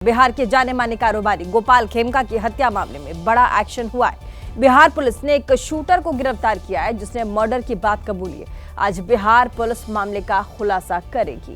बिहार के जाने माने कारोबारी गोपाल खेमका की हत्या मामले में बड़ा एक्शन हुआ है। बिहार पुलिस ने एक शूटर को गिरफ्तार किया है जिसने मर्डर की बात कबूली है। आज बिहार पुलिस मामले का खुलासा करेगी।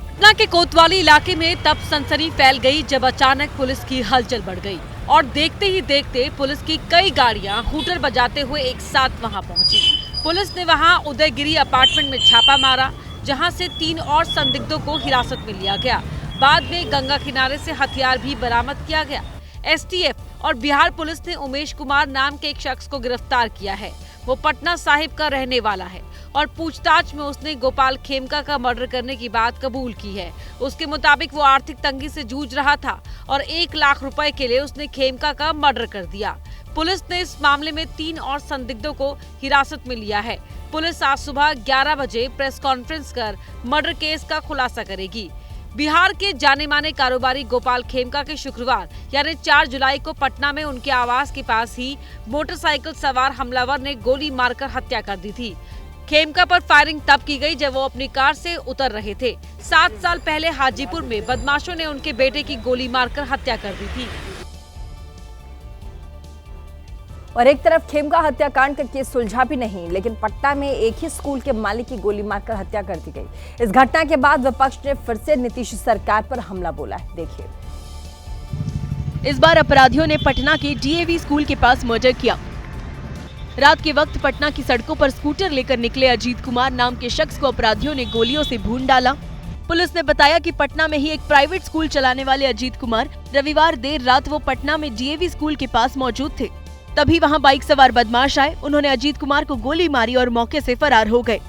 पटना के कोतवाली इलाके में तब सनसनी फैल गई जब अचानक पुलिस की हलचल बढ़ गई और देखते ही देखते पुलिस की कई गाड़ियां हूटर बजाते हुए एक साथ वहां पहुंची। पुलिस ने वहां उदयगिरी अपार्टमेंट में छापा मारा, जहां से 3 और संदिग्धों को हिरासत में लिया गया। बाद में गंगा किनारे से हथियार भी बरामद किया गया। एसटीएफ और बिहार पुलिस ने उमेश कुमार नाम के एक शख्स को गिरफ्तार किया है। वो पटना साहिब का रहने वाला है और पूछताछ में उसने गोपाल खेमका का मर्डर करने की बात कबूल की है। उसके मुताबिक वो आर्थिक तंगी से जूझ रहा था और 1 लाख रुपए के लिए उसने खेमका का मर्डर कर दिया। पुलिस ने इस मामले में 3 और संदिग्धों को हिरासत में लिया है। पुलिस आज सुबह 11 बजे प्रेस कॉन्फ्रेंस कर मर्डर केस का खुलासा करेगी। बिहार के जाने माने कारोबारी गोपाल खेमका के शुक्रवार यानी 4 जुलाई को पटना में उनके आवास के पास ही मोटरसाइकिल सवार हमलावर ने गोली मारकर हत्या कर दी थी। खेमका पर फायरिंग तब की गई जब वो अपनी कार से उतर रहे थे। 7 साल पहले हाजीपुर में बदमाशों ने उनके बेटे की गोली मारकर हत्या कर दी थी। और एक तरफ खेमका हत्याकांड का केस सुलझा भी नहीं, लेकिन पटना में एक ही स्कूल के मालिक की गोली मारकर हत्या कर दी गई। इस घटना के बाद विपक्ष ने फिर से नीतीश सरकार पर हमला बोला है। देखिए, इस बार अपराधियों ने पटना के डीएवी स्कूल के पास मर्डर किया। रात के वक्त पटना की सड़कों पर स्कूटर लेकर निकले अजीत कुमार नाम के शख्स को अपराधियों ने गोलियों से भून डाला। पुलिस ने बताया कि पटना में ही एक प्राइवेट स्कूल चलाने वाले अजीत कुमार रविवार देर रात वो पटना में डीएवी स्कूल के पास मौजूद थे। तभी वहां बाइक सवार बदमाश आए। उन्होंने अजीत कुमार को गोली मारी और मौके से फरार हो गए।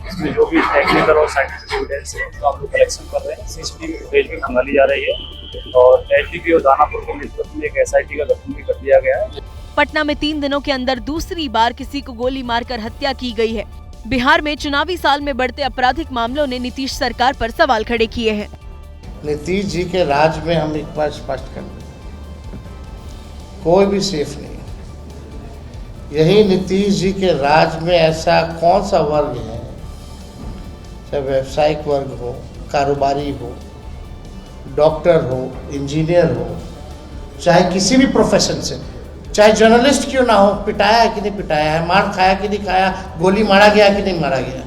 इसमें जो भी टेक्निकल और साइंटिफिक एविडेंस है उसका हम लोग कलेक्शन कर रहे हैं। सीसीटीवी फुटेज भी खंगाली जा रही है और एसडीपी और दानापुर के नेतृत्व में एक एसआईटी का गठन भी कर दिया गया है। पटना में 3 दिनों के अंदर दूसरी बार किसी को गोली मारकर हत्या की गई है। बिहार में चुनावी साल में बढ़ते आपराधिक मामलों ने नीतीश सरकार पर सवाल खड़े किए हैं। नीतीश जी के राज में हम एक बार स्पष्ट कर दें, कोई भी सेफ नहीं। यही नीतीश जी के राज में ऐसा कौन सा वर्ग है, चाहे व्यावसायिक वर्ग हो, कारोबारी हो, डॉक्टर हो, इंजीनियर हो, चाहे किसी भी प्रोफेशन से, चाहे जर्नलिस्ट क्यों ना हो, पिटाया है कि नहीं पिटाया है, मार खाया कि नहीं खाया, गोली मारा गया कि नहीं मारा गया।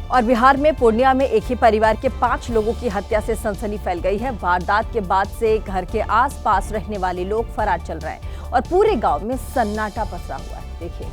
और बिहार में पूर्णिया में एक ही परिवार के 5 लोगों की हत्या से सनसनी फैल गई है। वारदात के बाद से घर के आसपास रहने वाले लोग फरार चल रहे हैं और पूरे गांव में सन्नाटा पसरा हुआ है। देखिए,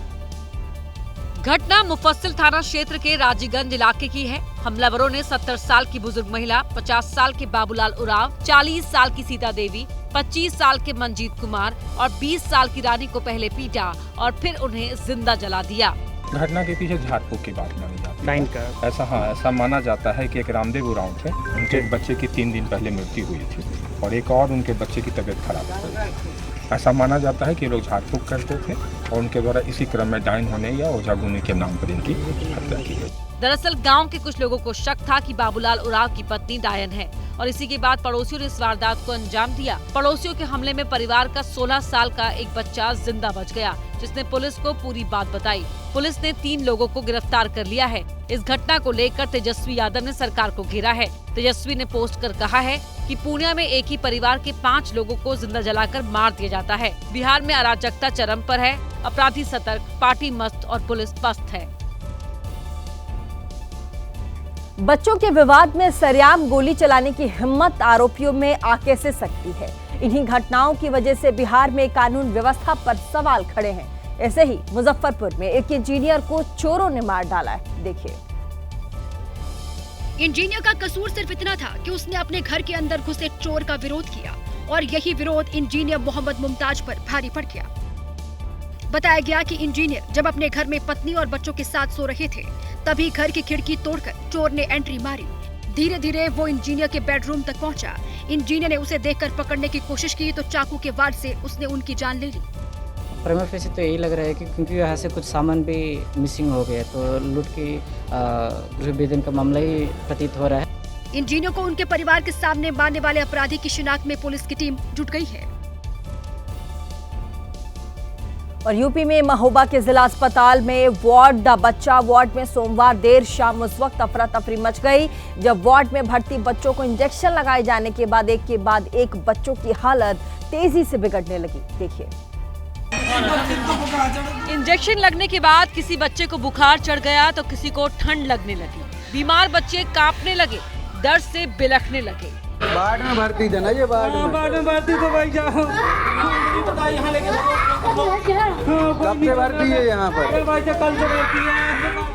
घटना मुफस्सिल थाना क्षेत्र के राजीगंज इलाके की है। हमलावरों ने 70 साल की बुजुर्ग महिला, 50 साल के बाबूलाल उराव, 40 साल की सीता देवी, 25 साल के मंजीत कुमार और 20 साल की रानी को पहले पीटा और फिर उन्हें जिंदा जला दिया। घटना के पीछे झाड़ फूक की बात मानी जाती है। ऐसा माना जाता है कि एक रामदेव उरांव थे, उनके एक बच्चे की 3 दिन पहले मृत्यु हुई थी और एक और उनके बच्चे की तबीयत खराब हो गई। ऐसा माना जाता है कि लोग झाड़ फूक करते थे और उनके द्वारा इसी क्रम में डायन होने या ओझागुनी के नाम पर इनकी हत्या की गई। दरअसल गांव के कुछ लोगों को शक था कि बाबूलाल उराव की पत्नी डायन है और इसी के बाद पड़ोसियों ने इस वारदात को अंजाम दिया। पड़ोसियों के हमले में परिवार का 16 साल का एक बच्चा जिंदा बच गया, जिसने पुलिस को पूरी बात बताई। पुलिस ने 3 लोगों को गिरफ्तार कर लिया है। इस घटना को लेकर तेजस्वी यादव ने सरकार को घेरा है। तेजस्वी ने पोस्ट कर कहा है कि पूर्णिया में एक ही परिवार के 5 लोगों को जिंदा जलाकर मार दिया जाता है। बिहार में अराजकता चरम पर है, अपराधी सतर्क, पार्टी मस्त और पुलिस पस्त है। बच्चों के विवाद में सरेआम गोली चलाने की हिम्मत आरोपियों में आ कैसे सकती है? इन्हीं घटनाओं की वजह से बिहार में कानून व्यवस्था पर सवाल खड़े हैं। ऐसे ही मुजफ्फरपुर में एक इंजीनियर को चोरों ने मार डाला है। देखिए, इंजीनियर का कसूर सिर्फ इतना था कि उसने अपने घर के अंदर घुसे चोर का विरोध किया और यही विरोध इंजीनियर मोहम्मद मुमताज पर भारी पड़ गया। बताया गया कि इंजीनियर जब अपने घर में पत्नी और बच्चों के साथ सो रहे थे, तभी घर की खिड़की तोड़कर चोर ने एंट्री मारी। धीरे धीरे वो इंजीनियर के बेडरूम तक पहुंचा। इंजीनियर ने उसे देखकर पकड़ने की कोशिश की तो चाकू के वार से उसने उनकी जान ले ली। प्रेमा फेसी तो यही लग रहा है कि क्योंकि यहाँ से कुछ सामान भी मिसिंग हो गया, तो लूट की गृहभेदन का मामला ही प्रतीत हो रहा है। इंजीनियर को उनके परिवार के सामने मारने वाले अपराधी की शिनाख्त में पुलिस की टीम जुट गई है। और यूपी में महोबा के जिला अस्पताल में बच्चा वार्ड में सोमवार देर शाम उस वक्त अफरा तफरी मच गई जब वार्ड में भर्ती बच्चों को इंजेक्शन लगाए जाने के बाद एक बच्चों की हालत तेजी से बिगड़ने लगी। देखिए। इंजेक्शन लगने के बाद किसी बच्चे को बुखार चढ़ गया तो किसी को ठंड लगने लगी। बीमार बच्चे कांपने लगे, दर्द से बिलखने लगे। वार्ड में भर्ती थे ना, ये वार्ड में भर्ती तो भाई जाओ यहाँ लेके कब से भर्ती है यहाँ पर? कल से भर्ती है।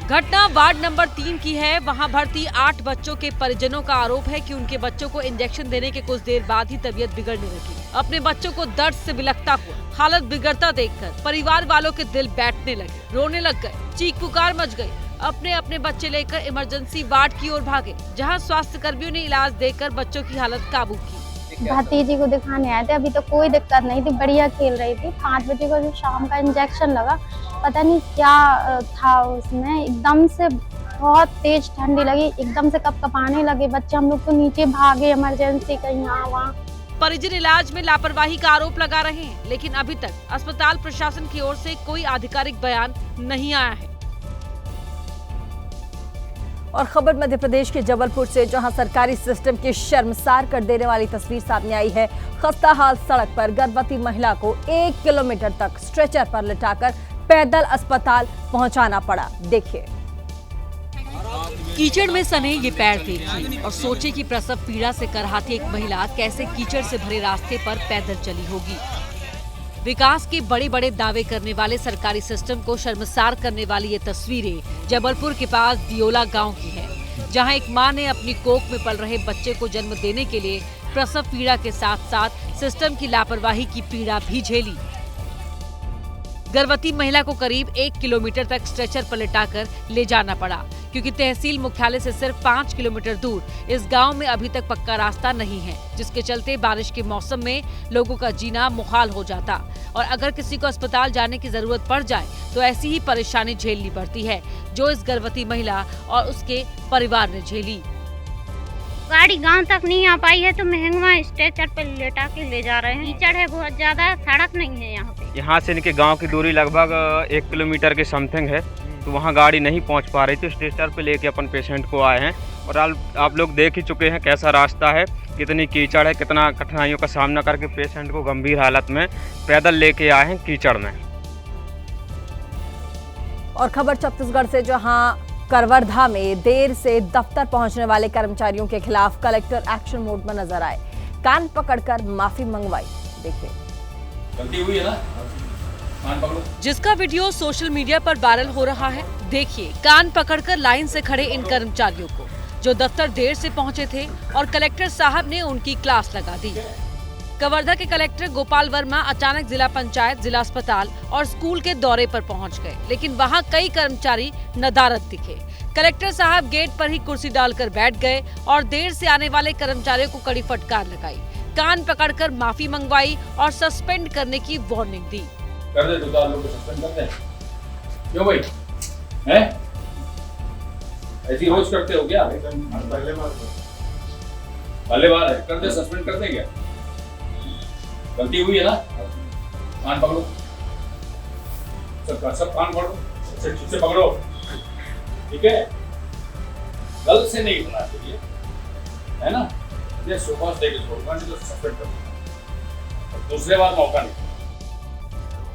घटना वार्ड नंबर 3 की है। वहां भर्ती 8 बच्चों के परिजनों का आरोप है कि उनके बच्चों को इंजेक्शन देने के कुछ देर बाद ही तबीयत बिगड़ने लगी। अपने बच्चों को दर्द से बिलखता हुआ, हालत बिगड़ता देखकर परिवार वालों के दिल बैठने लगे, रोने लग गए, चीख पुकार मच गई। अपने बच्चे लेकर इमरजेंसी वार्ड की ओर भागे, जहां स्वास्थ्य कर्मियों ने इलाज देकर बच्चों की हालत काबू की। भतीजी को दिखाने आए थे, अभी तो कोई दिक्कत नहीं थी, बढ़िया खेल रही थी। 5 बजे को जो शाम का इंजेक्शन लगा, पता नहीं क्या था उसमें, एकदम से बहुत तेज ठंडी लगी, एकदम से कपकपाने लगे बच्चे। हम लोग तो नीचे भागे इमरजेंसी का, यहाँ वहाँ। परिजन इलाज में लापरवाही का आरोप लगा रहे हैं, लेकिन अभी तक अस्पताल प्रशासन की ओर से कोई आधिकारिक बयान नहीं आया है। और खबर मध्य प्रदेश के जबलपुर से, जहां सरकारी सिस्टम की शर्मसार कर देने वाली तस्वीर सामने आई है। खस्ताहाल सड़क पर गर्भवती महिला को 1 किलोमीटर तक स्ट्रेचर पर लिटाकर पैदल अस्पताल पहुंचाना पड़ा। देखिए। कीचड़ में सने ये पैर देखिए और सोचे कि प्रसव पीड़ा से करहाती एक महिला कैसे कीचड़ से भरे रास्ते पर पैदल चली होगी। विकास के बड़े बड़े दावे करने वाले सरकारी सिस्टम को शर्मसार करने वाली ये तस्वीरें जबलपुर के पास दियोला गांव की है, जहां एक मां ने अपनी कोख में पल रहे बच्चे को जन्म देने के लिए प्रसव पीड़ा के साथ साथ सिस्टम की लापरवाही की पीड़ा भी झेली। गर्भवती महिला को करीब 1 किलोमीटर तक स्ट्रेचर पर लिटाकर ले जाना पड़ा, क्योंकि तहसील मुख्यालय से सिर्फ 5 किलोमीटर दूर इस गांव में अभी तक पक्का रास्ता नहीं है, जिसके चलते बारिश के मौसम में लोगों का जीना मुहाल हो जाता और अगर किसी को अस्पताल जाने की जरूरत पड़ जाए तो ऐसी ही परेशानी झेलनी पड़ती है, जो इस गर्भवती महिला और उसके परिवार ने झेली। गाड़ी गांव तक नहीं आ पाई है तो महंगा स्ट्रेचर पे लेटा के ले जा रहे हैं। कीचड़ है बहुत ज्यादा, सड़क नहीं है यहाँ पे। यहाँ से इनके गांव की दूरी लगभग 1 किलोमीटर के समथिंग है, तो वहाँ गाड़ी नहीं पहुँच पा रही थी। स्ट्रेचर पे लेके अपन पेशेंट को आए हैं और आप लोग देख ही चुके हैं कैसा रास्ता है, कितनी कीचड़ है, कितना कठिनाइयों का सामना करके पेशेंट को गंभीर हालत में पैदल लेके आए हैं कीचड़ में। और खबर छत्तीसगढ़ से, जहां करवरधा में देर से दफ्तर पहुंचने वाले कर्मचारियों के खिलाफ कलेक्टर एक्शन मोड में नजर आए, कान पकड़कर माफी मंगवाई। देखिए। गलती हुई है ना, कान पकड़ो। जिसका वीडियो सोशल मीडिया पर वायरल हो रहा है। देखिए, कान पकड़कर लाइन से खड़े इन कर्मचारियों को, जो दफ्तर देर से पहुंचे थे और कलेक्टर साहब ने उनकी क्लास लगा दी। कवर्धा के कलेक्टर गोपाल वर्मा अचानक जिला पंचायत, जिला अस्पताल और स्कूल के दौरे पर पहुंच गए, लेकिन वहां कई कर्मचारी नदारद दिखे। कलेक्टर साहब गेट पर ही कुर्सी डालकर बैठ गए और देर से आने वाले कर्मचारियों को कड़ी फटकार लगाई, कान पकड़कर माफी मंगवाई और सस्पेंड करने की वार्निंग दी। कर दे, 2-4 लोग को सस्पेंड कर दे। क्यों भाई, हैं? ऐसी रोज करते हो क्या? पहले बार है, कर दे, सस्पेंड कर दे क्या? गलती हुई है ना, कान पकड़ो, सब कान पकड़ो, ठीक से पकड़ो, ठीक है? गलत से नहीं होना चाहिए, है ना? ये सुपास देके छोड़ना नहीं तो सस्पेंड कर दो, दूसरे बार मौका नहीं।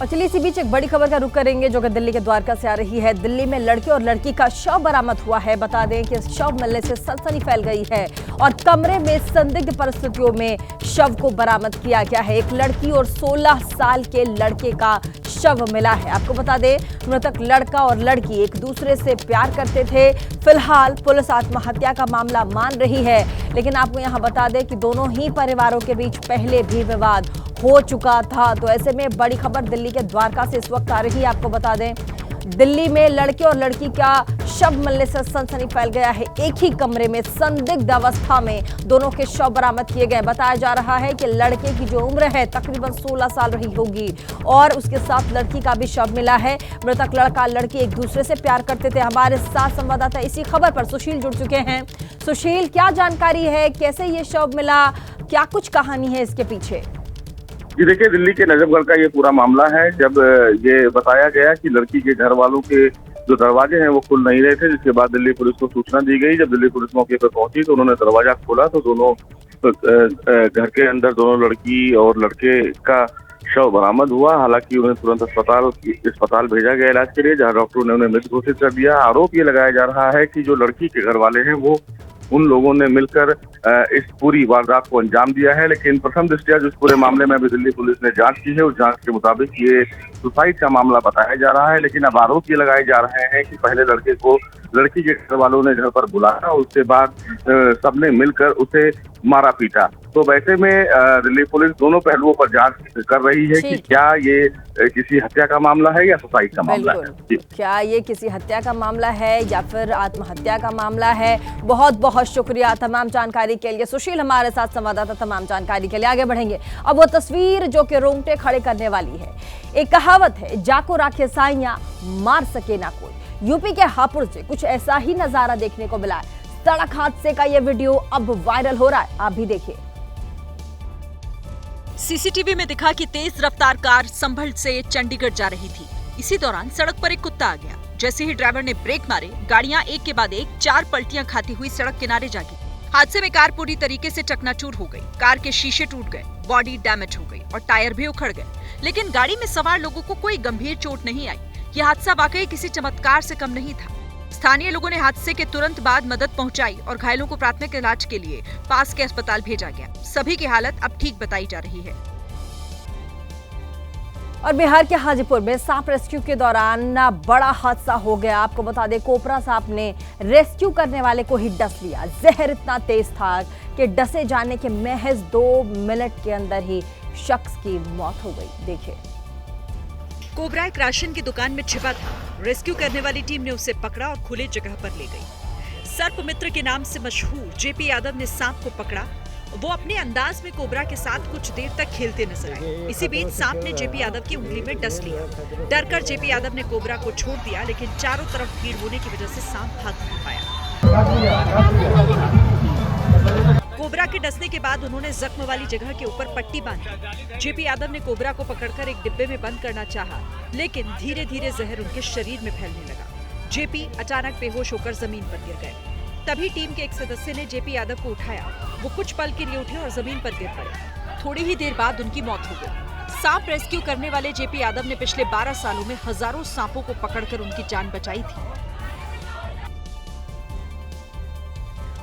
और चलिए इसी बीच एक बड़ी खबर का रुख करेंगे, जो कि दिल्ली के द्वारका से आ रही है। दिल्ली में लड़के और लड़की का शव बरामद हुआ है। बता दें कि शव मिलने से सनसनी फैल गई है और कमरे में संदिग्ध परिस्थितियों में शव को बरामद किया गया है। एक लड़की और 16 साल के लड़के का शव मिला है। आपको बता दें, मृतक लड़का और लड़की एक दूसरे से प्यार करते थे। फिलहाल पुलिस आत्महत्या का मामला मान रही है, लेकिन आपको यहाँ बता दें कि दोनों ही परिवारों के बीच पहले भी विवाद हो चुका था। तो ऐसे में बड़ी खबर दिल्ली के द्वारका से इस वक्त आ रही है। आपको बता दें, दिल्ली में लड़के और लड़की का शव मिलने से सनसनी फैल गया है। एक ही कमरे में संदिग्ध अवस्था में दोनों के शव बरामद किए गए। बताया जा रहा है कि लड़के की जो उम्र है तकरीबन 16 साल रही होगी और उसके साथ लड़की का भी शव मिला है। मृतक लड़का लड़की एक दूसरे से प्यार करते थे। हमारे साथ संवाददाता इसी खबर पर सुशील जुड़ चुके हैं। सुशील, क्या जानकारी है, कैसे ये शव मिला, क्या कुछ कहानी है इसके पीछे? जी देखिए, दिल्ली के नजफगढ़ का ये पूरा मामला है। जब ये बताया गया कि लड़की के घर वालों के जो दरवाजे हैं वो खुल नहीं रहे थे, जिसके बाद दिल्ली पुलिस को सूचना दी गई। जब दिल्ली पुलिस मौके पर पहुंची तो उन्होंने दरवाजा खोला तो दोनों घर के अंदर दोनों लड़की और लड़के का शव बरामद हुआ। हालांकि उन्हें तुरंत अस्पताल भेजा गया इलाज के लिए, जहां डॉक्टरों ने उन्हें मृत घोषित कर दिया। आरोप ये लगाया जा रहा है कि जो लड़की के घर वाले हैं वो उन लोगों ने मिलकर इस पूरी वारदात को अंजाम दिया है। लेकिन प्रथम दृष्टया जो इस पूरे मामले में अभी दिल्ली पुलिस ने जांच की है, उस जांच के मुताबिक ये सुसाइड का मामला बताया जा रहा है। लेकिन अब आरोप ये लगाए जा रहे हैं कि पहले लड़के को लड़की के घर वालों ने घर पर बुलाया, उसके बाद सबने मिलकर उसे मारा पीटा। तो वैसे में दिल्ली पुलिस दोनों पहलुओं पर जांच कर रही है कि क्या ये किसी हत्या का मामला है या सुसाइड का मामला है। क्या ये किसी हत्या का मामला है या फिर आत्महत्या का मामला है। बहुत बहुत शुक्रिया तमाम जानकारी के लिए। सुशील हमारे साथ संवाददाता तमाम जानकारी के लिए। आगे बढ़ेंगे। अब वो तस्वीर जो कि रोंगटे खड़े करने वाली है। एक कहावत है, जाको राखे साइयां मार सके ना कोई। यूपी के हापुड़ से कुछ ऐसा ही नजारा देखने को मिला है। सड़क हादसे का ये वीडियो अब वायरल हो रहा है, आप भी देखिए। सीसीटीवी में दिखा कि तेज रफ्तार कार संभल से चंडीगढ़ जा रही थी। इसी दौरान सड़क पर एक कुत्ता आ गया। जैसे ही ड्राइवर ने ब्रेक मारे, गाड़ियां एक के बाद एक 4 पलटियां खाती हुई सड़क किनारे जा गिरी। हादसे में कार पूरी तरीके से चकनाचूर हो गई। कार के शीशे टूट गए, बॉडी डैमेज हो गई और टायर भी उखड़ गए। लेकिन गाड़ी में सवार लोगों को कोई गंभीर चोट नहीं आई। यह हादसा वाकई किसी चमत्कार से कम नहीं था। स्थानीय लोगों ने हादसे के तुरंत बाद मदद पहुंचाई और घायलों को प्राथमिक इलाज के लिए पास के अस्पताल भेजा गया। सभी की हालत अब ठीक बताई जा रही है। और बिहार के हाजीपुर में सांप रेस्क्यू के दौरान बड़ा हादसा हो गया। आपको बता दें, कोबरा सांप ने रेस्क्यू करने वाले को ही डस लिया। जहर इतना तेज था कि डसे जाने के महज 2 मिनट के अंदर ही शख्स की मौत हो गई। देखिए। कोबरा एक राशन की दुकान में छिपा था। रेस्क्यू करने वाली टीम ने उसे पकड़ा और खुले जगह पर ले गई। सर्प मित्र के नाम से मशहूर जेपी यादव ने सांप को पकड़ा। वो अपने अंदाज में कोबरा के साथ कुछ देर तक खेलते नजर आए। इसी बीच सांप ने जेपी यादव की उंगली में डस लिया। डरकर जेपी यादव ने कोबरा को छोड़ दिया, लेकिन चारों तरफ भीड़ होने की वजह से सांप भाग नहीं पाया। कोबरा के डसने के बाद उन्होंने जख्म वाली जगह के ऊपर पट्टी बांधी। जेपी यादव ने कोबरा को पकड़कर एक डिब्बे में बंद करना चाहा, लेकिन धीरे धीरे जहर उनके शरीर में फैलने लगा। जेपी अचानक बेहोश होकर जमीन पर गिर गए। तभी टीम के एक सदस्य ने जेपी यादव को उठाया। वो कुछ पल के लिए उठे और जमीन पर गिर पड़े। थोड़ी ही देर बाद उनकी मौत हो गई। सांप रेस्क्यू करने वाले जेपी यादव ने पिछले 12 सालों में हजारों सांपों को पकड़कर उनकी जान बचाई थी।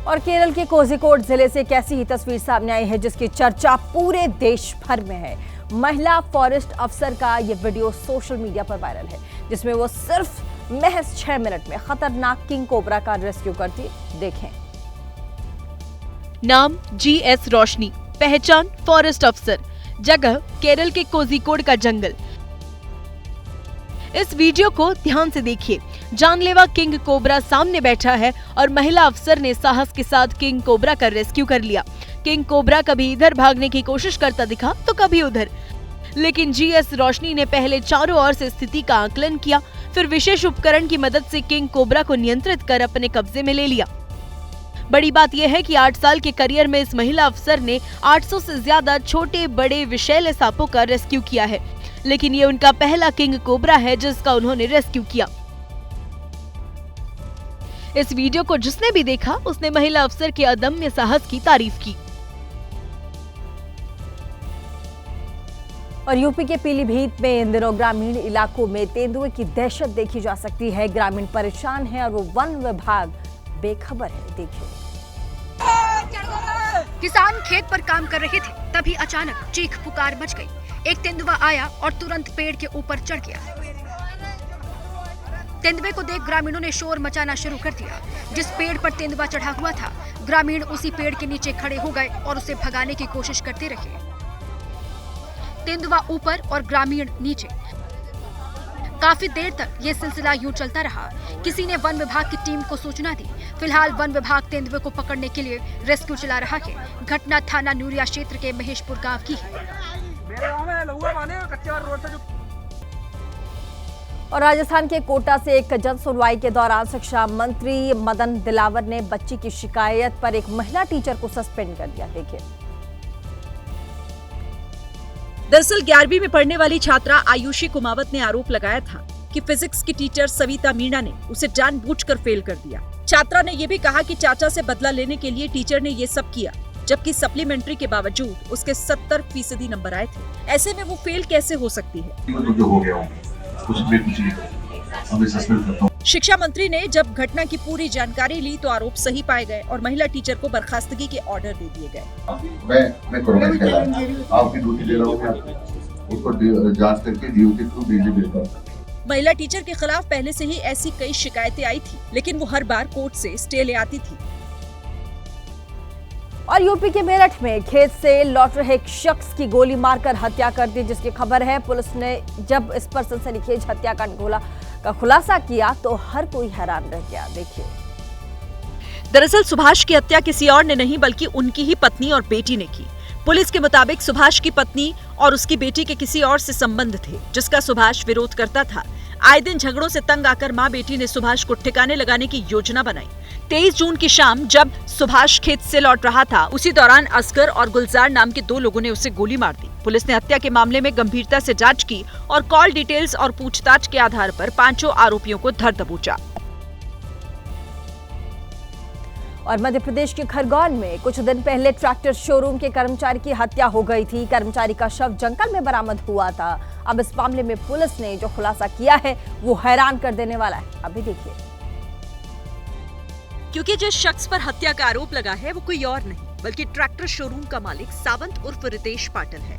और केरल के कोझिकोड जिले से एक ऐसी ही तस्वीर सामने आई है जिसकी चर्चा पूरे देश भर में है। महिला फॉरेस्ट अफसर का ये वीडियो सोशल मीडिया पर वायरल है, जिसमें वो सिर्फ महज 6 मिनट में खतरनाक किंग कोबरा का रेस्क्यू करती। देखें। नाम GS रोशनी, पहचान फॉरेस्ट अफसर, जगह केरल के कोझिकोड का जंगल। इस वीडियो को ध्यान से देखिए। जानलेवा किंग कोबरा सामने बैठा है और महिला अफसर ने साहस के साथ किंग कोबरा का रेस्क्यू कर लिया। किंग कोबरा कभी इधर भागने की कोशिश करता दिखा तो कभी उधर, लेकिन GS रोशनी ने पहले चारों ओर से स्थिति का आकलन किया, फिर विशेष उपकरण की मदद से किंग कोबरा को नियंत्रित कर अपने कब्जे में ले लिया। बड़ी बात यह है कि 8 साल के करियर में इस महिला अफसर ने 800 से ज्यादा छोटे बड़े विषैले सांपों का रेस्क्यू किया है, लेकिन ये उनका पहला किंग कोबरा है जिसका उन्होंने रेस्क्यू किया। इस वीडियो को जिसने भी देखा उसने महिला अफसर के अदम्य साहस की तारीफ की। और यूपी के पीलीभीत में इन दिनों ग्रामीण इलाकों में तेंदुए की दहशत देखी जा सकती है। ग्रामीण परेशान हैं और वो वन विभाग बेखबर है। देखिए। किसान खेत पर काम कर रहे थे, तभी अचानक चीख पुकार मच गई। एक तेंदुआ आया और तुरंत पेड़ के ऊपर चढ़ गया। तेंदुए को देख ग्रामीणों ने शोर मचाना शुरू कर दिया। जिस पेड़ पर तेंदुआ चढ़ा हुआ था, ग्रामीण उसी पेड़ के नीचे खड़े हो गए और उसे भगाने की कोशिश करते रहे। तेंदुआ ऊपर और ग्रामीण नीचे। काफी देर तक ये सिलसिला यूं चलता रहा। किसी ने वन विभाग की टीम को सूचना दी। फिलहाल वन विभाग तेंदुए को पकड़ने के लिए रेस्क्यू चला रहा है। घटना थाना नूरिया क्षेत्र के महेशपुर गांव की है। और राजस्थान के कोटा से एक जन सुनवाई के दौरान शिक्षा मंत्री मदन दिलावर ने बच्ची की शिकायत पर एक महिला टीचर को सस्पेंड कर दिया। देखिए। दरअसल 11वीं में पढ़ने वाली छात्रा आयुषी कुमावत ने आरोप लगाया था कि फिजिक्स की टीचर सविता मीणा ने उसे जानबूझकर फेल कर दिया। छात्रा ने ये भी कहा कि चाचा से बदला लेने के लिए टीचर ने ये सब किया, जबकि सप्लीमेंट्री के बावजूद उसके 70% नंबर आए थे। ऐसे में वो फेल कैसे हो सकती है? जो हो गया कुछ भी अभी सस्पेंड करता हूं। शिक्षा मंत्री ने जब घटना की पूरी जानकारी ली तो आरोप सही पाए गए और महिला टीचर को बर्खास्तगी के ऑर्डर दे दिए गए। मैं कोरोना के आपकी ड्यूटी ले रहा हूँ, उसको जांच करके डीयू के थ्रू भेज। महिला टीचर के खिलाफ पहले से ही ऐसी कई शिकायतें आई थी, लेकिन वो हर बार कोर्ट से स्टे ले आती थी। और यूपी के मेरठ में खेत से लौट रहे एक शख्स की गोली मारकर हत्या कर दी, जिसकी खबर है। पुलिस ने जब इस पर सनसनीखेज हत्याकांड का खुलासा किया तो हर कोई हैरान रह गया। देखिए, दरअसल सुभाष की हत्या किसी और ने नहीं बल्कि उनकी ही पत्नी और बेटी ने की। पुलिस के मुताबिक सुभाष की पत्नी और उसकी बेटी के किसी और से संबंध थे, जिसका सुभाष विरोध करता था। आए दिन झगड़ों से तंग आकर मां बेटी ने सुभाष को ठिकाने लगाने की योजना बनाई। 23 जून की शाम जब सुभाष खेत से लौट रहा था, उसी दौरान असगर और गुलजार नाम के 2 लोगों ने उसे गोली मार दी। पुलिस ने हत्या के मामले में गंभीरता से जांच की और कॉल डिटेल्स और पूछताछ के आधार पर 5 आरोपियों को धर दबोचा। और मध्य प्रदेश के खरगोन में कुछ दिन पहले ट्रैक्टर शोरूम के कर्मचारी की हत्या हो गई थी। कर्मचारी का शव जंगल में बरामद हुआ था। अब इस मामले में पुलिस ने जो खुलासा किया है वो हैरान कर देने वाला है। अभी देखिए, क्योंकि जिस शख्स पर हत्या का आरोप लगा है वो कोई और नहीं बल्कि ट्रैक्टर शोरूम का मालिक सावंत उर्फ रितेश पाटिल है।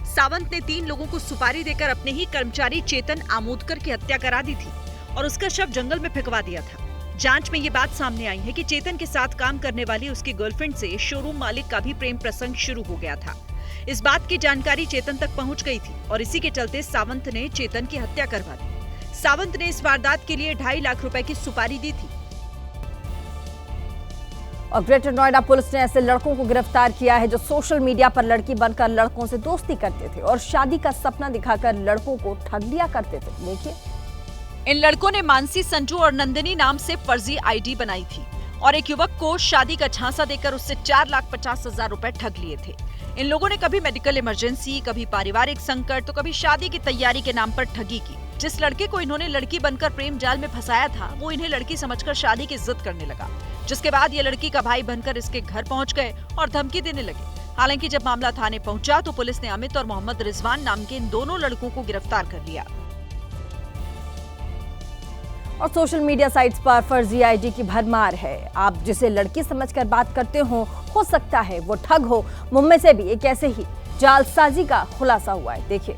सावंत ने 3 लोगों को सुपारी देकर अपने ही कर्मचारी चेतन आमोदकर की हत्या करा दी थी और उसका शव जंगल में फेंकवा दिया था। जांच में ये बात सामने आई है कि चेतन के साथ काम करने वाली उसकी गर्लफ्रेंड से शोरूम मालिक का भी प्रेम प्रसंग शुरू हो गया था। इस बात की जानकारी चेतन तक पहुंच गई थी और इसी के चलते सावंत ने चेतन की हत्या करवा दी। सावंत ने इस वारदात के लिए 2.5 लाख रुपए की सुपारी दी थी। और ग्रेटर नोएडा पुलिस ने ऐसे लड़कों को गिरफ्तार किया है जो सोशल मीडिया पर लड़की बनकर लड़कों से दोस्ती करते थे और शादी का सपना दिखाकर लड़कों को ठग लिया करते थे। देखिए, इन लड़कों ने मानसी, संजू और नंदिनी नाम से फर्जी आईडी बनाई थी और एक युवक को शादी का झांसा देकर उससे 4,50,000 रुपए ठग लिए थे। इन लोगों ने कभी मेडिकल इमरजेंसी, कभी पारिवारिक संकट तो कभी शादी की तैयारी के नाम पर ठगी की। जिस लड़के को इन्होंने लड़की बनकर प्रेम जाल में फंसाया था वो इन्हें लड़की समझकर शादी की जिद करने लगा, जिसके बाद ये लड़की का भाई बनकर इसके घर पहुंच गए और धमकी देने लगे। हालांकि जब मामला थाने पहुंचा तो पुलिस ने अमित और मोहम्मद रिजवान नाम के इन दोनों लड़कों को गिरफ्तार कर लिया। और सोशल मीडिया साइट्स पर फर्जी आईडी की भरमार है। आप जिसे लड़की समझकर बात करते हो सकता है वो ठग हो। मुंबई से भी एक ऐसे ही जालसाजी का खुलासा हुआ है। देखिए,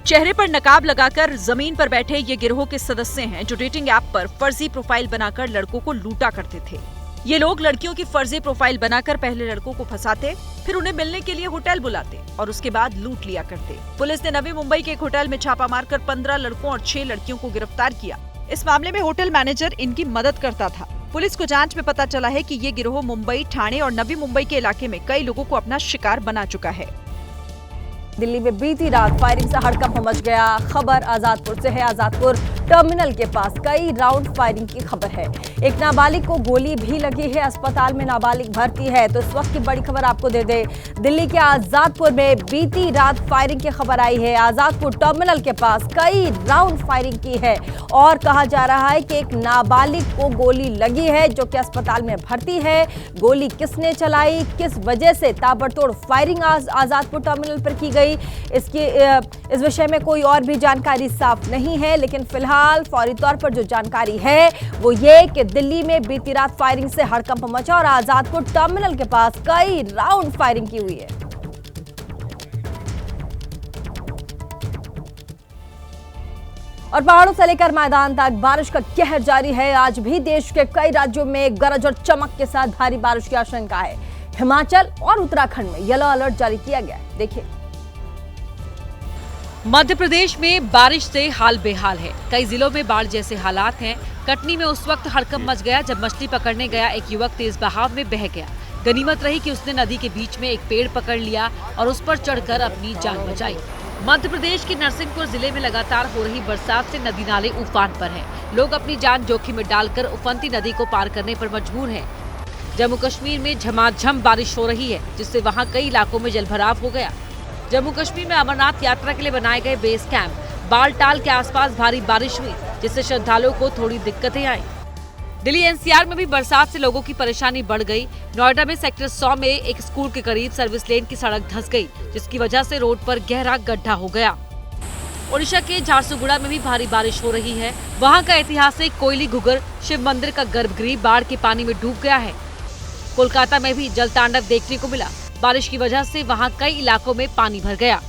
चेहरे पर नकाब लगाकर जमीन पर बैठे ये गिरोह के सदस्य हैं जो डेटिंग ऐप पर फर्जी प्रोफाइल बनाकर लड़कों को लूटा करते थे। ये लोग लड़कियों की फर्जी प्रोफाइल बनाकर पहले लड़कों को फंसाते, फिर उन्हें मिलने के लिए होटल बुलाते और उसके बाद लूट लिया करते। पुलिस ने नवी मुंबई के एक होटल में छापा मारकर 15 लड़कों और 6 लड़कियों को गिरफ्तार किया। इस मामले में होटल मैनेजर इनकी मदद करता था। पुलिस को जांच में पता चला है कि ये गिरोह मुंबई, ठाणे और नवी मुंबई के इलाके में कई लोगों को अपना शिकार बना चुका है। दिल्ली में बीती रात फायरिंग से हड़कंप मच गया। खबर आजादपुर से है। आजादपुर टर्मिनल के पास कई राउंड फायरिंग की खबर है। एक नाबालिग को गोली भी लगी है। अस्पताल में नाबालिग भर्ती है। तो इस वक्त की बड़ी खबर आपको दे दे, दिल्ली के आजादपुर में बीती रात फायरिंग की खबर आई है। आजादपुर टर्मिनल के पास कई राउंड फायरिंग की है और कहा जा रहा है कि एक नाबालिग को गोली लगी है जो कि अस्पताल में भर्ती है। गोली किसने चलाई, किस वजह से ताबड़तोड़ फायरिंग आजादपुर टर्मिनल पर की गई, इस विषय में कोई और भी जानकारी साफ नहीं है। लेकिन फिलहाल फौरी तौर पर जो जानकारी है वो ये कि दिल्ली में बीती रात फायरिंग से हड़कंप मचा और आजादपुर टर्मिनल के पास कई राउंड फायरिंग की हुई है। और पहाड़ों से लेकर मैदान तक बारिश का कहर जारी है। आज भी देश के कई राज्यों में गरज और चमक के साथ भारी बारिश की आशंका है। हिमाचल और उत्तराखंड में येलो अलर्ट जारी किया गया है। देखिए, मध्य प्रदेश में बारिश से हाल बेहाल है। कई जिलों में बाढ़ जैसे हालात हैं। कटनी में उस वक्त हड़कंप मच गया जब मछली पकड़ने गया एक युवक तेज बहाव में बह गया। गनीमत रही कि उसने नदी के बीच में एक पेड़ पकड़ लिया और उस पर चढ़कर अपनी जान बचाई। मध्य प्रदेश के नरसिंहपुर जिले में लगातार हो रही बरसात से नदी नाले उफान पर हैं। लोग अपनी जान जोखिम में डालकर उफनती नदी को पार करने पर मजबूर हैं। जम्मू कश्मीर में झमाझम बारिश हो रही है जिससे वहां कई इलाकों में जलभराव हो गया। जम्मू कश्मीर में अमरनाथ यात्रा के लिए बनाए गए बेस कैंप बालटाल के आसपास भारी बारिश हुई, जिससे श्रद्धालुओं को थोड़ी दिक्कतें आई। दिल्ली एनसीआर में भी बरसात से लोगों की परेशानी बढ़ गई। नोएडा में सेक्टर 100 में एक स्कूल के करीब सर्विस लेन की सड़क धंस गई, जिसकी वजह से रोड पर गहरा गड्ढा हो गया। ओडिशा के झारसुगुड़ा में भी भारी बारिश हो रही है। वहां का ऐतिहासिक कोयली घुगर शिव मंदिर का गर्भगृह बाढ़ के पानी में डूब गया है। कोलकाता में भी जल तांडव देखने को मिला। बारिश की वजह से वहां कई इलाकों में पानी भर गया।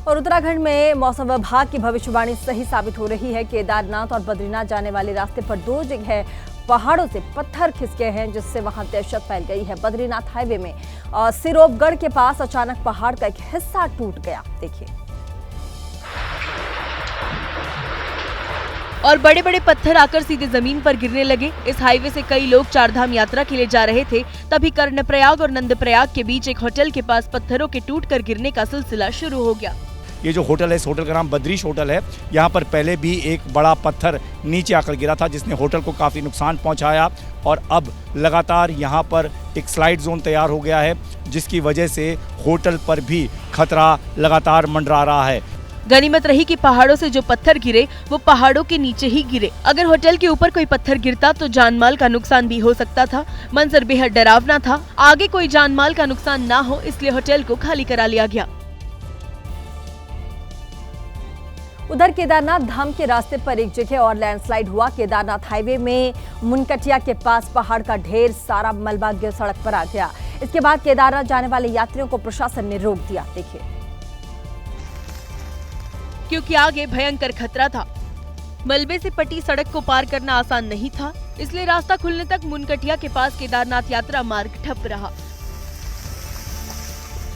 और उत्तराखंड में मौसम विभाग की भविष्यवाणी सही साबित हो रही है। केदारनाथ और बद्रीनाथ जाने वाले रास्ते पर 2 जगह पहाड़ों से पत्थर खिसके हैं, जिससे वहां दहशत फैल गई है। बद्रीनाथ हाईवे में सिरोपगढ़ के पास अचानक पहाड़ का एक हिस्सा टूट गया। देखिए, और बड़े बड़े पत्थर आकर सीधे जमीन पर गिरने लगे। इस हाईवे से कई लोग चारधाम यात्रा के लिए जा रहे थे। तभी कर्णप्रयाग और नंदप्रयाग के बीच एक होटल के पास पत्थरों के टूटकर गिरने का सिलसिला शुरू हो गया। ये जो होटल है, इस होटल का नाम बद्रीश होटल है। यहाँ पर पहले भी एक बड़ा पत्थर नीचे आकर गिरा था, जिसने होटल को काफ़ी नुकसान पहुँचाया। और अब लगातार यहाँ पर एक स्लाइड जोन तैयार हो गया है, जिसकी वजह से होटल पर भी खतरा लगातार मंडरा रहा है। गनीमत रही कि पहाड़ों से जो पत्थर गिरे वो पहाड़ों के नीचे ही गिरे। अगर होटल के ऊपर कोई पत्थर गिरता तो जानमाल का नुकसान भी हो सकता था। मंजर बेहद डरावना था। आगे कोई जानमाल का नुकसान ना हो, इसलिए होटल को खाली करा लिया गया। उधर केदारनाथ धाम के रास्ते पर एक जगह और लैंडस्लाइड हुआ। केदारनाथ हाईवे में मुनकटिया के पास पहाड़ का ढेर सारा मलबा गिर सड़क पर आ गया। इसके बाद केदारनाथ जाने वाले यात्रियों को प्रशासन ने रोक दिया। देखिए, क्योंकि आगे भयंकर खतरा था। मलबे से पटी सड़क को पार करना आसान नहीं था, इसलिए रास्ता खुलने तक मुनकटिया के पास केदारनाथ यात्रा मार्ग ठप रहा।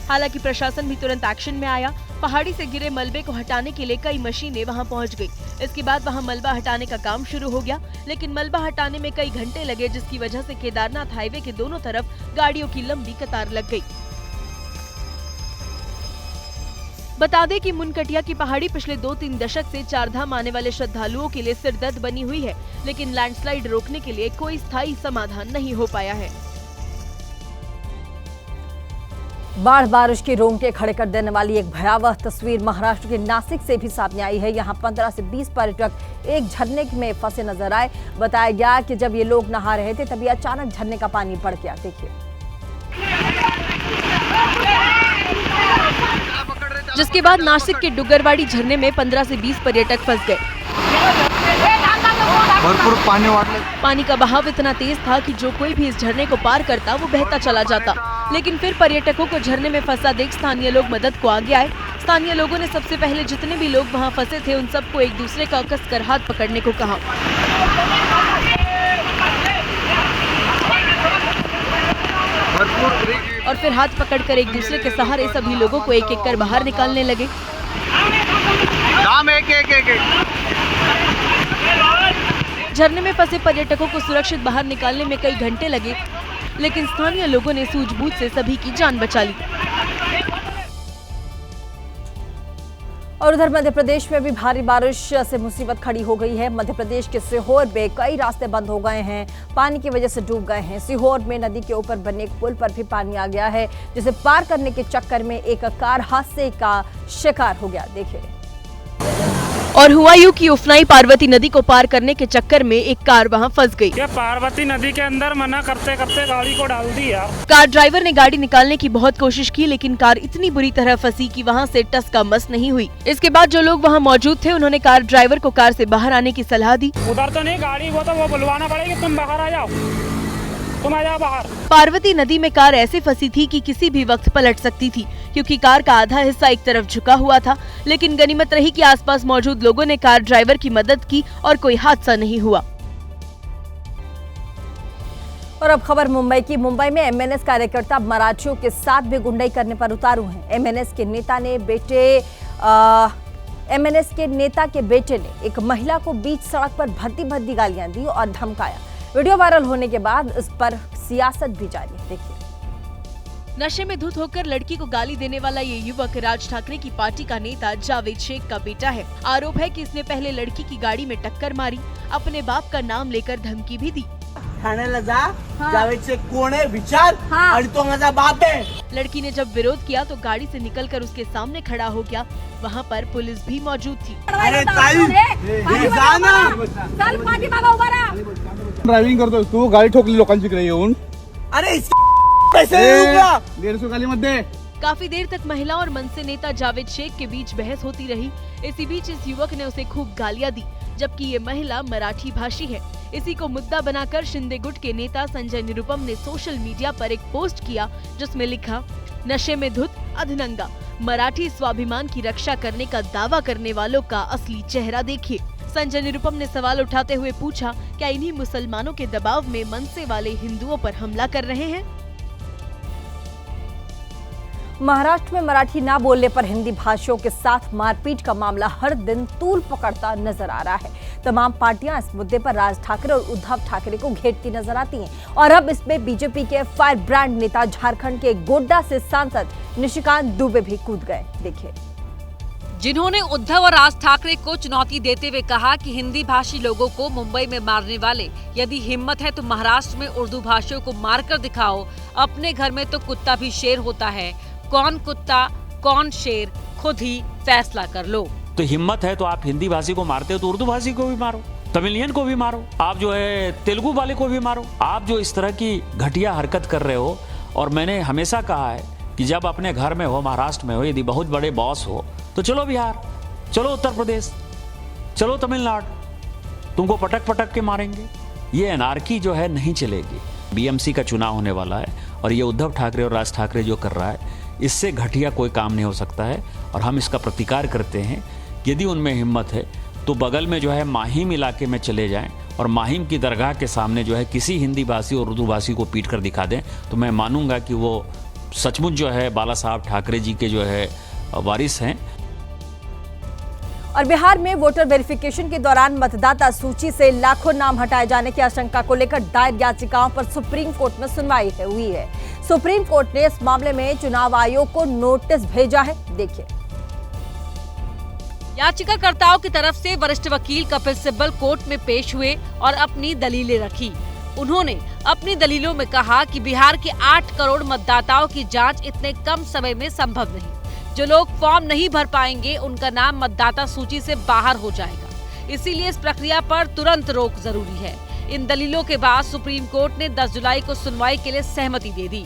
हालांकि प्रशासन भी तुरंत एक्शन में आया। पहाड़ी से गिरे मलबे को हटाने के लिए कई मशीनें वहां पहुंच गई। इसके बाद वहां मलबा हटाने का काम शुरू हो गया, लेकिन मलबा हटाने में कई घंटे लगे, जिसकी वजह से केदारनाथ हाईवे के दोनों तरफ गाड़ियों की लंबी कतार लग गई। बता दें कि मुनकटिया की पहाड़ी पिछले 2-3 दशक से चारधाम आने वाले श्रद्धालुओं के लिए सिरदर्द बनी हुई है, लेकिन लैंडस्लाइड रोकने के लिए कोई स्थायी समाधान नहीं हो पाया है। बाढ़ बारिश के रोंगटे खड़े कर देने वाली एक भयावह तस्वीर महाराष्ट्र के नासिक से भी सामने आई है। यहाँ 15 से 20 पर्यटक एक झरने में फंसे नजर आए। बताया गया कि जब ये लोग नहा रहे थे तभी अचानक झरने का पानी बढ़ गया। देखिए, जिसके बाद नासिक के डुगरवाड़ी झरने में 15 से 20 पर्यटक फंस गए। भरपूर पानी का बहाव इतना तेज था कि जो कोई भी इस झरने को पार करता वो बहता चला जाता। लेकिन फिर पर्यटकों को झरने में फंसा देख स्थानीय लोग मदद को आगे आए। स्थानीय लोगों ने सबसे पहले जितने भी लोग वहां फंसे थे उन सबको एक दूसरे का कसकर हाथ पकड़ने को कहा। और फिर हाथ पकड़कर एक दूसरे के सहारे सभी लोगों को एक एक कर बाहर निकालने लगे। झरने में फंसे पर्यटकों को सुरक्षित बाहर निकालने में कई घंटे लगे, लेकिन स्थानीय लोगों ने सूझबूझ से सभी की जान बचा ली। और उधर मध्य प्रदेश में भी भारी बारिश से मुसीबत खड़ी हो गई है। मध्य प्रदेश के सीहोर में कई रास्ते बंद हो गए हैं, पानी की वजह से डूब गए हैं। सीहोर में नदी के ऊपर बने एक पुल पर भी पानी आ गया है, जिसे पार करने के चक्कर में एक कार हादसे का शिकार हो गया। देखिए, और हुआ यूं कि उफनाई पार्वती नदी को पार करने के चक्कर में एक कार वहां फंस गई। ये पार्वती नदी के अंदर मना करते करते गाड़ी को डाल दी यार। कार ड्राइवर ने गाड़ी निकालने की बहुत कोशिश की, लेकिन कार इतनी बुरी तरह फंसी कि वहां से टस का मस नहीं हुई। इसके बाद जो लोग वहां मौजूद थे उन्होंने कार ड्राइवर को कार से बाहर आने की सलाह दी। उधर तो नहीं गाड़ी, वो बुलवाना पड़ेगी, तुम बाहर आ जाओ, तुम आ जाओ बाहर। पार्वती नदी में कार ऐसे फंसी थी कि किसी भी वक्त पलट सकती थी, क्योंकि कार का आधा हिस्सा एक तरफ झुका हुआ था। लेकिन गनीमत रही कि आसपास मौजूद लोगों ने कार ड्राइवर की मदद की और कोई हादसा नहीं हुआ। और अब खबर मुंबई की। मुंबई में एमएनएस कार्यकर्ता मराठियों के साथ भी गुंडाई करने पर उतारू हैं। एमएनएस के नेता के बेटे ने एक महिला को बीच सड़क पर भद्दी गालियां दी और धमकाया। वीडियो वायरल होने के बाद इस पर सियासत भी जारी है। देखिए, नशे में धुत होकर लड़की को गाली देने वाला ये युवक राज ठाकरे की पार्टी का नेता जावेद शेख का बेटा है। आरोप है कि इसने पहले लड़की की गाड़ी में टक्कर मारी, अपने बाप का नाम लेकर धमकी भी दी। ठाण्याला जा, जावेदचे कोण आहे विचार आणि तो माझा बाप है। लड़की ने जब विरोध किया तो गाड़ी से निकलकर उसके सामने खड़ा हो गया। वहाँ पर पुलिस भी मौजूद थी। अरे ताई, जा ना। ड्रायव्हिंग करतोय तू, गाडी ठोकली लोकांची इकडे येऊन। अरे पैसे 150 गाली मध्ये। काफी देर तक महिला और मनसे नेता जावेद शेख के बीच बहस होती रही। इसी बीच इस युवक ने उसे खूब गालियां दी, जबकि ये महिला मराठी भाषी है। इसी को मुद्दा बनाकर शिंदे गुट के नेता संजय निरुपम ने सोशल मीडिया पर एक पोस्ट किया, जिसमें लिखा, नशे में धुत अधनंगा, मराठी स्वाभिमान की रक्षा करने का दावा करने वालों का असली चेहरा देखिए। संजय निरुपम ने सवाल उठाते हुए पूछा, क्या इन्हीं मुसलमानों के दबाव में मनसे वाले हिंदुओं पर हमला कर रहे हैं? महाराष्ट्र में मराठी ना बोलने पर हिंदी भाषियों के साथ मारपीट का मामला हर दिन तूल पकड़ता नजर आ रहा है। तमाम पार्टियां इस मुद्दे पर राज ठाकरे और उद्धव ठाकरे को घेरती नजर आती हैं और अब इसमें बीजेपी के फायर ब्रांड नेता झारखंड के गोड्डा से सांसद निशिकांत दुबे भी कूद गए। देखिए, जिन्होंने उद्धव और राज ठाकरे को चुनौती देते हुए कहा कि हिंदी भाषी लोगों को मुंबई में मारने वाले, यदि हिम्मत है तो महाराष्ट्र में उर्दू भाषियों को मारकर दिखाओ। अपने घर में तो कुत्ता भी शेर होता है, कौन कुत्ता कौन शेर खुद ही फैसला कर लो। तो हिम्मत है तो आप हिंदी भाषी को मारते हो तो उर्दू भाषी को भी मारो, तमिलियन को भी मारो, आप जो है तेलुगु वाले को भी मारो। आप जो इस तरह की घटिया हरकत कर रहे हो, और मैंने हमेशा कहा है कि जब अपने घर में हो, महाराष्ट्र में हो, यदि बहुत बड़े बॉस हो तो चलो बिहार, चलो उत्तर प्रदेश, चलो तमिलनाडु, तुमको पटक पटक के मारेंगे। ये अनार्की जो है नहीं चलेगी। बीएमसी का चुनाव होने वाला है और ये उद्धव ठाकरे और राज ठाकरे जो कर रहा है, इससे घटिया कोई काम नहीं हो सकता है और हम इसका प्रतिकार करते हैं। यदि उनमें हिम्मत है तो बगल में जो है माहिम इलाके में चले जाएं और माहिम की दरगाह के सामने जो है किसी हिंदी भाषी और उर्दू भाषी को पीट कर दिखा दें, तो मैं मानूंगा कि वो सचमुच जो है बाला साहब ठाकरे जी के जो है वारिस हैं। और बिहार में वोटर वेरिफिकेशन के दौरान मतदाता सूची से लाखों नाम हटाए जाने की आशंका को लेकर दायर याचिकाओं पर सुप्रीम कोर्ट में सुनवाई हुई है। सुप्रीम कोर्ट ने इस मामले में चुनाव आयोग को नोटिस भेजा है। देखिए, याचिकाकर्ताओं की तरफ से वरिष्ठ वकील कपिल सिब्बल कोर्ट में पेश हुए और अपनी दलीलें रखी। उन्होंने अपनी दलीलों में कहा कि बिहार के 8 करोड़ मतदाताओं की जांच इतने कम समय में संभव नहीं। जो लोग फॉर्म नहीं भर पाएंगे उनका नाम मतदाता सूची से बाहर हो जाएगा, इसीलिए इस प्रक्रिया पर तुरंत रोक जरूरी है। इन दलीलों के बाद सुप्रीम कोर्ट ने 10 जुलाई को सुनवाई के लिए सहमति दे दी।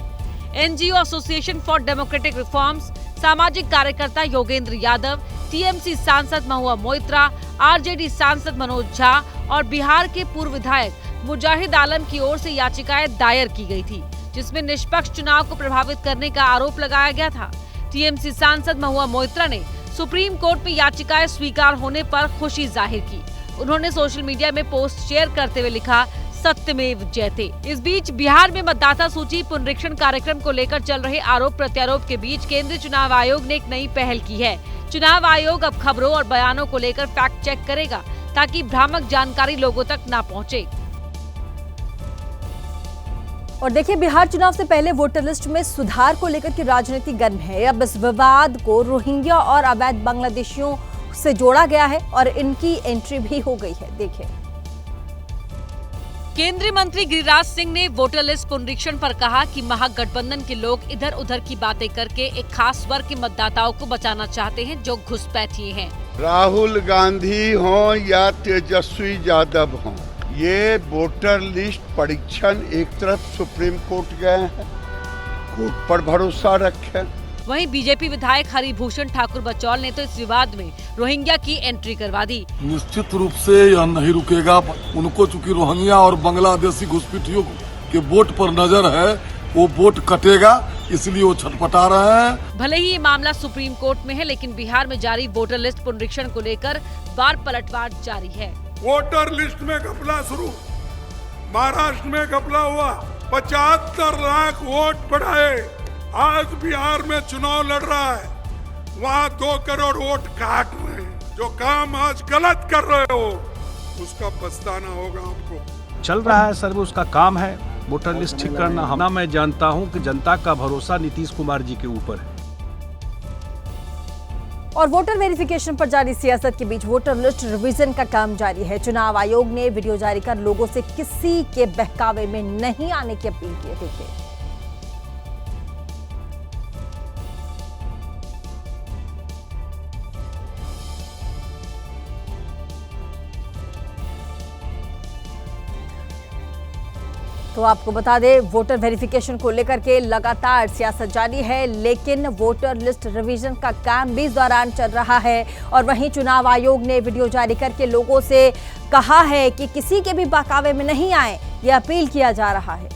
NGO association for democratic reforms, सामाजिक कार्यकर्ता योगेंद्र यादव, टीएमसी सांसद महुआ मोइत्रा, आरजेडी सांसद मनोज झा और बिहार के पूर्व विधायक मुजाहिद आलम की ओर से याचिकाएं दायर की गई थी, जिसमें निष्पक्ष चुनाव को प्रभावित करने का आरोप लगाया गया था। टीएमसी सांसद महुआ मोइत्रा ने सुप्रीम कोर्ट में याचिकाएं स्वीकार होने पर खुशी जाहिर की। उन्होंने सोशल मीडिया में पोस्ट शेयर करते हुए लिखा, सत्यमेव जयते। इस बीच बिहार में मतदाता सूची पुनरीक्षण कार्यक्रम को लेकर चल रहे आरोप प्रत्यारोप के बीच केंद्रीय चुनाव आयोग ने एक नई पहल की है। चुनाव आयोग अब खबरों और बयानों को लेकर फैक्ट चेक करेगा, ताकि भ्रामक जानकारी लोगों तक न पहुंचे। और देखिए, बिहार चुनाव से पहले वोटर लिस्ट में सुधार को लेकर की राजनीति गर्म है। अब इस विवाद को रोहिंग्या और अवैध बांग्लादेशियों से जोड़ा गया है और इनकी एंट्री भी हो गई है। देखिए, केंद्रीय मंत्री गिरिराज सिंह ने वोटर लिस्ट पुनरीक्षण पर कहा कि महागठबंधन के लोग इधर उधर की बातें करके एक खास वर्ग के मतदाताओं को बचाना चाहते हैं, जो घुसपैठिए हैं। राहुल गांधी हो या तेजस्वी यादव हो, ये वोटर लिस्ट परीक्षण एक तरफ सुप्रीम कोर्ट गए हैं, कोर्ट पर भरोसा रखे। वहीं बीजेपी विधायक हरिभूषण ठाकुर बचौल ने तो इस विवाद में रोहिंग्या की एंट्री करवा दी। निश्चित रूप से यह नहीं रुकेगा। उनको चूंकि रोहिंग्या और बांग्लादेशी घुसपैठियों के वोट पर नजर है, वो वोट कटेगा, इसलिए वो छटपटा रहे हैं। भले ही ये मामला सुप्रीम कोर्ट में है, लेकिन बिहार में जारी वोटर लिस्ट पुनरीक्षण को लेकर बार पलटवार जारी है। वोटर लिस्ट में घपला शुरू, महाराष्ट्र में घपला हुआ, 75 लाख वोट बढ़ाए। आज बिहार में चुनाव लड़ रहा है, वहाँ 2 करोड़ वोट काट रहे हैं। जो काम आज गलत कर रहे हो उसका पछताना होगा आपको। चल रहा है सर, वो उसका काम है वोटर लिस्ट ठीक करना। हम मैं जानता हूँ कि जनता का भरोसा नीतीश कुमार जी के ऊपर है। और वोटर वेरिफिकेशन पर जारी सियासत के बीच वोटर लिस्ट रिवीजन का काम जारी है। चुनाव आयोग ने वीडियो जारी कर लोगों से किसी के बहकावे में नहीं आने की अपील की है। देखिए तो आपको बता दें, वोटर वेरिफिकेशन को लेकर के लगातार सियासत जारी है, लेकिन वोटर लिस्ट रिवीजन का काम भी इस दौरान चल रहा है। और वहीं चुनाव आयोग ने वीडियो जारी करके लोगों से कहा है कि किसी के भी बहकावे में नहीं आए, यह अपील किया जा रहा है।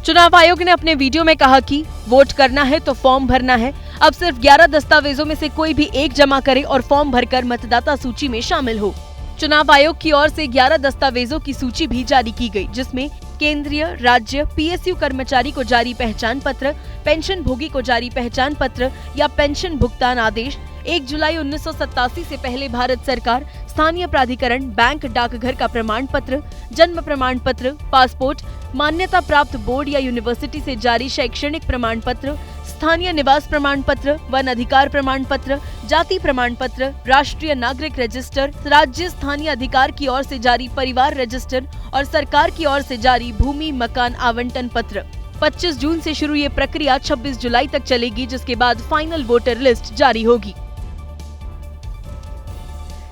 चुनाव आयोग ने अपने वीडियो में कहा कि वोट करना है तो फॉर्म भरना है। अब सिर्फ 11 दस्तावेजों में से कोई भी एक जमा करे और फॉर्म भरकर मतदाता सूची में शामिल हो। चुनाव आयोग की ओर से 11 दस्तावेजों की सूची भी जारी की गई, जिसमें केंद्रीय, राज्य, पीएसयू कर्मचारी को जारी पहचान पत्र, पेंशन भोगी को जारी पहचान पत्र या पेंशन भुगतान आदेश, 1 जुलाई 1987 से पहले भारत सरकार, स्थानीय प्राधिकरण, बैंक, डाकघर का प्रमाण पत्र, जन्म प्रमाण पत्र, पासपोर्ट, मान्यता प्राप्त बोर्ड या यूनिवर्सिटी से जारी शैक्षणिक प्रमाण पत्र, स्थानीय निवास प्रमाण पत्र, वन अधिकार प्रमाण पत्र, जाति प्रमाण पत्र, राष्ट्रीय नागरिक रजिस्टर, राज्य स्थानीय अधिकार की ओर से जारी परिवार रजिस्टर और सरकार की ओर से जारी भूमि मकान आवंटन पत्र। 25 जून से शुरू ये प्रक्रिया 26 जुलाई तक चलेगी, जिसके बाद फाइनल वोटर लिस्ट जारी होगी।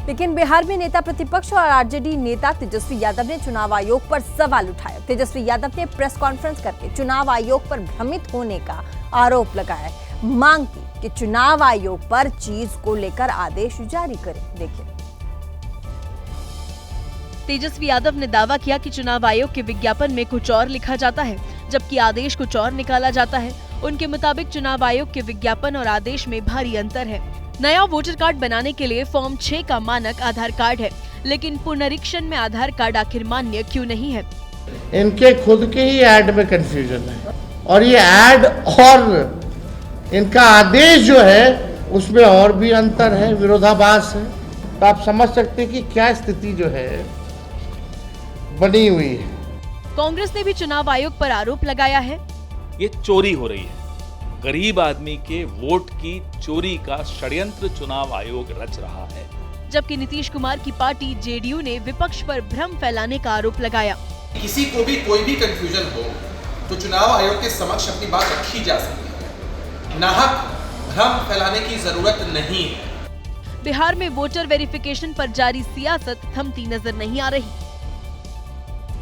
लेकिन बिहार में नेता प्रतिपक्ष और आरजेडी नेता तेजस्वी यादव ने चुनाव आयोग पर सवाल उठाया। तेजस्वी यादव ने प्रेस कॉन्फ्रेंस करके चुनाव आयोग पर भ्रमित होने का आरोप लगाया, मांग की कि चुनाव आयोग पर चीज को लेकर आदेश जारी करे। देखिए तेजस्वी यादव ने दावा किया कि चुनाव आयोग के विज्ञापन में कुछ और लिखा जाता है, जबकि आदेश कुछ और निकाला जाता है। उनके मुताबिक चुनाव आयोग के विज्ञापन और आदेश में भारी अंतर है। नया वोटर कार्ड बनाने के लिए फॉर्म 6 का मानक आधार कार्ड है, लेकिन पुनरीक्षण में आधार कार्ड आखिर मान्य क्यों नहीं है? इनके खुद के ही ऐड में कंफ्यूजन है, और ये ऐड और इनका आदेश जो है उसमें और भी अंतर है, विरोधाभास है। तो आप समझ सकते हैं कि क्या स्थिति जो है बनी हुई है। कांग्रेस ने भी चुनाव आयोग पर आरोप लगाया है, ये चोरी हो रही है। गरीब आदमी के वोट की चोरी का षड्यंत्र चुनाव आयोग रच रहा है। जबकि नीतीश कुमार की पार्टी जेडीयू ने विपक्ष पर भ्रम फैलाने का आरोप लगाया। किसी को भी कोई भी कंफ्यूजन हो तो चुनाव आयोग के समक्ष अपनी बात रखी जा सकती है, नाहक भ्रम फैलाने की जरूरत नहीं है। बिहार में वोटर वेरिफिकेशन पर जारी सियासत थमती नजर नहीं आ रही।